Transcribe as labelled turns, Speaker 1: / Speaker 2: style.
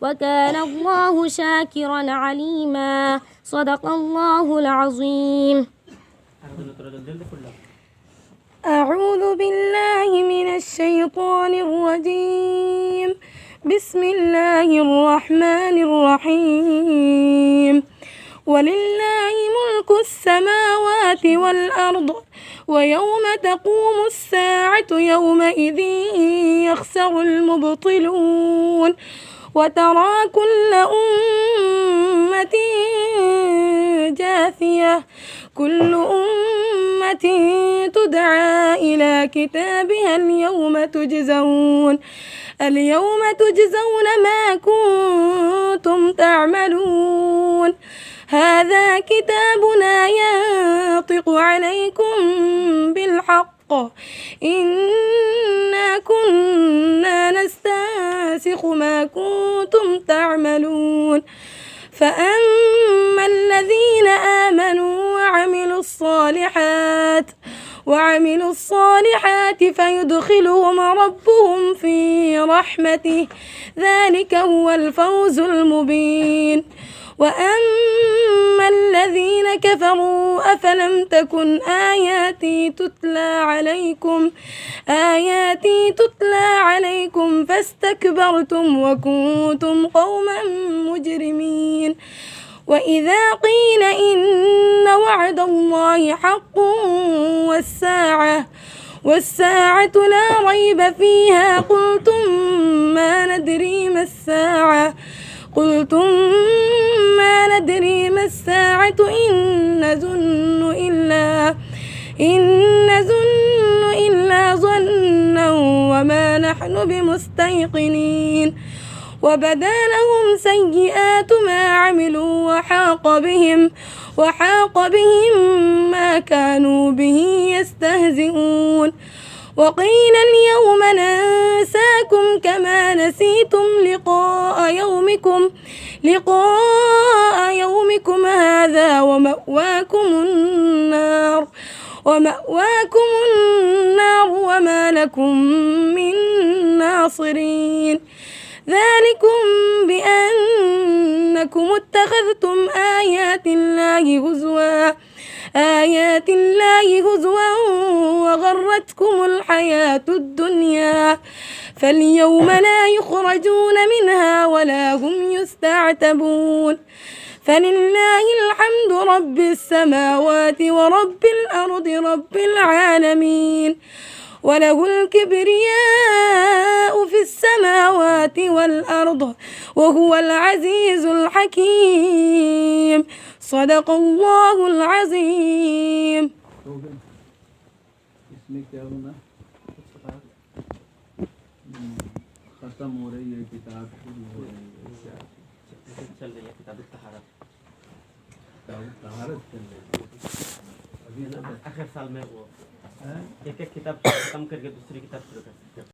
Speaker 1: وكان الله شاكرا عليما. صدق الله العظيم. أعوذ بالله من الشيطان الرجيم. بسم الله الرحمن الرحيم. ولله ملك السماوات والأرض ويوم تقوم الساعة يومئذ يخسر المبطلون وترى كل أمة جاثية كل أمة تدعى إلى كتابها اليوم تجزون ما كنتم تعملون. هذا كتابنا ينطق عليكم بالحق إنا كنا نستنسخ ما كنتم تعملون. فأما الذين آمنوا وعملوا الصالحات فيدخلهم ربهم في رحمته ذلك هو الفوز المبين. وأما الذين كفروا أفلم تكن آياتي تتلى عليكم فاستكبرتم وكنتم قوما مجرمين. وإذا قيل إن وعد الله حق والساعة لا ريب فيها قلتم ما ندري ما الساعة إن نظن إلا ظنا وما نحن بمستيقنين. وبدا لهم سيئات ما عملوا وحاق بهم ما كانوا به يستهزئون. وقيل اليوم ننساكم كما نسيتم لقاء يومكم هذا ومأواكم النار وما لكم من ناصرين. ذلكم بأنكم اتخذتم آيات الله هزوا وغرتكم الحياة الدنيا فاليوم لا يخرجون منها ولا هم يستعتبون. فلله الحمد رب السماوات ورب الأرض رب العالمين. وله الكبرياء في السماوات والأرض وهو العزيز الحكيم. صدق الله العظيم.
Speaker 2: खत्म हो रही है किताब, शुरू हो रही है,
Speaker 3: चल रही है किताब तहारत
Speaker 2: चल रही है अभी
Speaker 3: आखिर साल में वो एक किताब खत्म करके दूसरी किताब शुरू करते हैं।